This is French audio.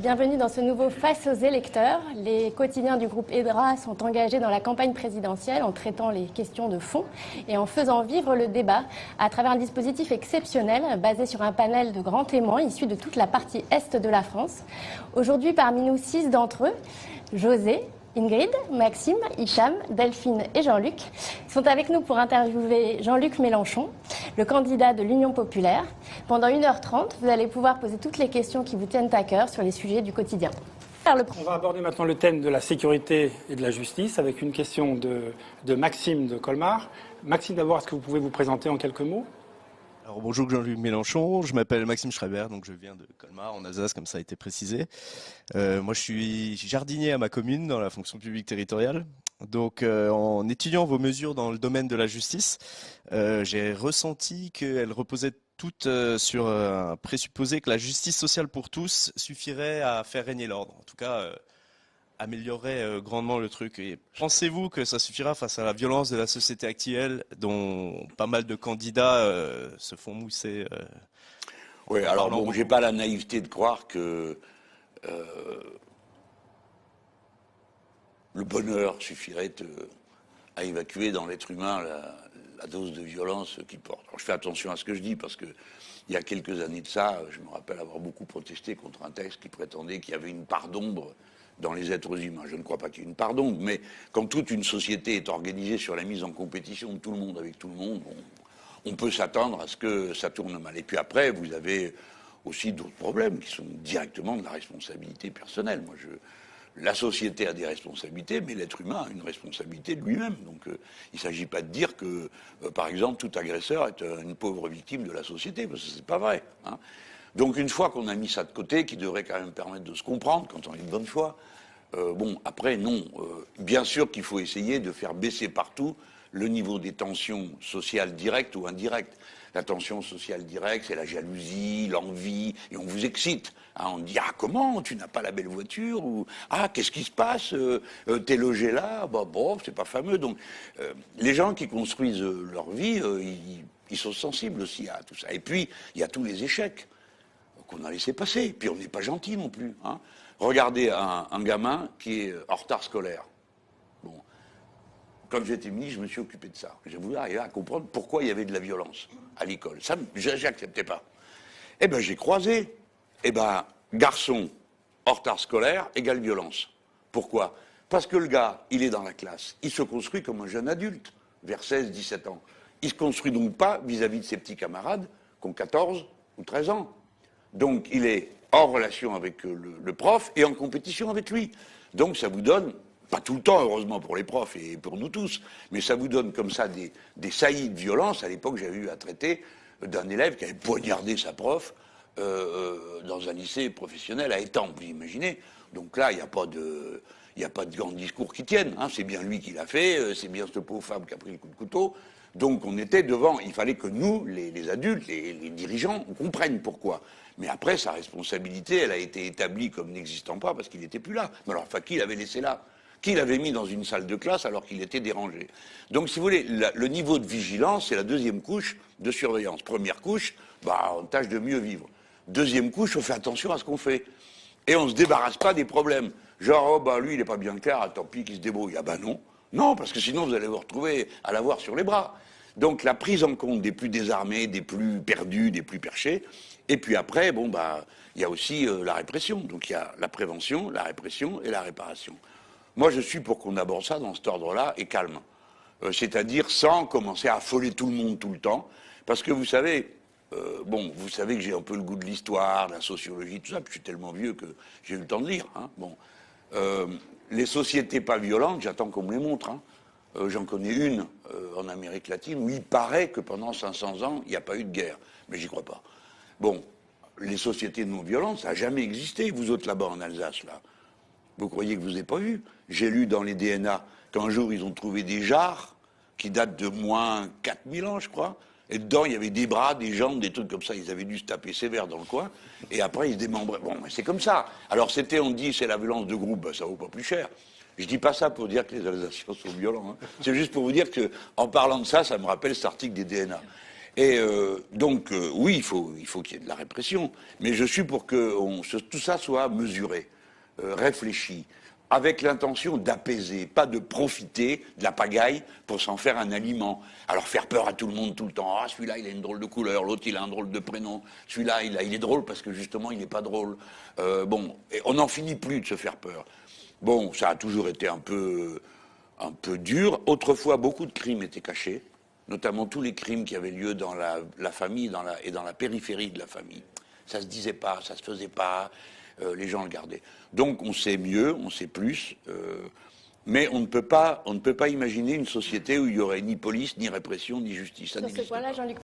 Bienvenue dans ce nouveau Face aux électeurs. Les quotidiens du groupe EDRA sont engagés dans la campagne présidentielle en traitant les questions de fond et en faisant vivre le débat à travers un dispositif exceptionnel basé sur un panel de grands témoins issus de toute la partie est de la France. Aujourd'hui, parmi nous, 6 d'entre eux, José, Ingrid, Maxime, Hicham, Delphine et Jean-Luc sont avec nous pour interviewer Jean-Luc Mélenchon, le candidat de l'Union populaire. Pendant 1h30, vous allez pouvoir poser toutes les questions qui vous tiennent à cœur sur les sujets du quotidien. On va aborder maintenant le thème de la sécurité et de la justice avec une question de Maxime de Colmar. Maxime, d'abord, est-ce que vous pouvez vous présenter en quelques mots ? Alors bonjour Jean-Luc Mélenchon, je m'appelle Maxime Schreiber, donc je viens de Colmar en Alsace, comme ça a été précisé. Moi je suis jardinier à ma commune dans la fonction publique territoriale. Donc en étudiant vos mesures dans le domaine de la justice, j'ai ressenti qu'elles reposaient toutes sur un présupposé que la justice sociale pour tous suffirait à faire régner l'ordre. En tout cas, améliorerait grandement le truc. Et pensez-vous que ça suffira face à la violence de la société actuelle, dont pas mal de candidats se font mousser Oui, alors bon, j'ai pas la naïveté de croire que le bonheur suffirait à évacuer dans l'être humain la dose de violence qu'il porte. Alors je fais attention à ce que je dis parce que il y a quelques années de ça, je me rappelle avoir beaucoup protesté contre un texte qui prétendait qu'il y avait une part d'ombre dans les êtres humains. Je ne crois pas qu'il y ait une part d'ombre, mais comme toute une société est organisée sur la mise en compétition de tout le monde avec tout le monde, on peut s'attendre à ce que ça tourne mal. Et puis après, vous avez aussi d'autres problèmes qui sont directement de la responsabilité personnelle. La société a des responsabilités, mais l'être humain a une responsabilité de lui-même. Donc il ne s'agit pas de dire que, par exemple, tout agresseur est une pauvre victime de la société, parce que ce n'est pas vrai, hein. Donc une fois qu'on a mis ça de côté, qui devrait quand même permettre de se comprendre quand on est de bonne foi, après non, bien sûr qu'il faut essayer de faire baisser partout le niveau des tensions sociales directes ou indirectes. La tension sociale directe, c'est la jalousie, l'envie, et on vous excite. Hein, on dit « Ah, comment ? Tu n'as pas la belle voiture ?» ou « Ah, qu'est-ce qui se passe ? T'es logé là ?» Bon, c'est pas fameux. Donc, les gens qui construisent leur vie, ils sont sensibles aussi à tout ça. Et puis, il y a tous les échecs qu'on a laissé passer. Puis on n'est pas gentil non plus. Hein. Regardez un gamin qui est en retard scolaire. Bon. Quand j'étais ministre, je me suis occupé de ça. J'ai voulu arriver à comprendre pourquoi il y avait de la violence à l'école. Ça, j'acceptais pas. Eh ben, j'ai croisé. Eh ben, garçon en retard scolaire égale violence. Pourquoi ? Parce que le gars, il est dans la classe. Il se construit comme un jeune adulte, vers 16, 17 ans. Il se construit donc pas vis-à-vis de ses petits camarades qui ont 14 ou 13 ans. Donc, il est en relation avec le prof et en compétition avec lui. Donc, ça vous donne, pas tout le temps, heureusement pour les profs et pour nous tous, mais ça vous donne comme ça des saillies de violence. À l'époque, j'avais eu à traiter d'un élève qui avait poignardé sa prof dans un lycée professionnel à Étampes, vous imaginez. Donc là, il n'y a pas de grands discours qui tiennent. Hein. C'est bien lui qui l'a fait, c'est bien cette pauvre femme qui a pris le coup de couteau. Donc on était devant, il fallait que nous, les adultes, les dirigeants, on comprenne pourquoi. Mais après, sa responsabilité, elle a été établie comme n'existant pas parce qu'il n'était plus là. Mais alors, enfin, qui l'avait laissé là ? Qui l'avait mis dans une salle de classe alors qu'il était dérangé ? Donc, si vous voulez, le niveau de vigilance, c'est la deuxième couche de surveillance. Première couche, on tâche de mieux vivre. Deuxième couche, on fait attention à ce qu'on fait. Et on ne se débarrasse pas des problèmes. Genre, lui, il n'est pas bien clair, tant pis qu'il se débrouille. Ah non. Non, parce que sinon, vous allez vous retrouver à l'avoir sur les bras. Donc, la prise en compte des plus désarmés, des plus perdus, des plus perchés. Et puis après, il y a aussi la répression. Donc, il y a la prévention, la répression et la réparation. Moi, je suis pour qu'on aborde ça dans cet ordre-là et calme. C'est-à-dire sans commencer à affoler tout le monde tout le temps. Parce que vous savez, vous savez que j'ai un peu le goût de l'histoire, de la sociologie, tout ça. Puis je suis tellement vieux que j'ai eu le temps de lire. Hein. Les sociétés pas violentes, j'attends qu'on me les montre. Hein. J'en connais une en Amérique latine où il paraît que pendant 500 ans, il n'y a pas eu de guerre. Mais j'y crois pas. Bon, les sociétés non violentes, ça n'a jamais existé. Vous autres là-bas en Alsace, là, vous croyez que vous n'avez pas vu ? J'ai lu dans les DNA qu'un jour, ils ont trouvé des jarres qui datent de moins 4000 ans, je crois. Et dedans, il y avait des bras, des jambes, des trucs comme ça. Ils avaient dû se taper sévère dans le coin. Et après, ils se démembraient. Bon, mais c'est comme ça. Alors, on dit, c'est la violence de groupe. Ça vaut pas plus cher. Je dis pas ça pour dire que les Alsaciens sont violents. Hein. C'est juste pour vous dire que, en parlant de ça, ça me rappelle cet article des DNA. Et donc, oui, il faut qu'il y ait de la répression, mais je suis pour que tout ça soit mesuré, réfléchi, avec l'intention d'apaiser, pas de profiter de la pagaille pour s'en faire un aliment. Alors faire peur à tout le monde tout le temps. Ah, celui-là, il a une drôle de couleur, l'autre, il a un drôle de prénom. Celui-là, il est drôle parce que justement, il n'est pas drôle. Bon, et on n'en finit plus de se faire peur. Bon, ça a toujours été un peu dur. Autrefois, beaucoup de crimes étaient cachés, notamment tous les crimes qui avaient lieu dans la famille et dans la périphérie de la famille. Ça se disait pas, ça se faisait pas, les gens le gardaient. Donc on sait mieux, on sait plus, mais on ne peut pas imaginer une société où il y aurait ni police, ni répression, ni justice. Ça Sur ce n'existe point-là, pas. Jean-Luc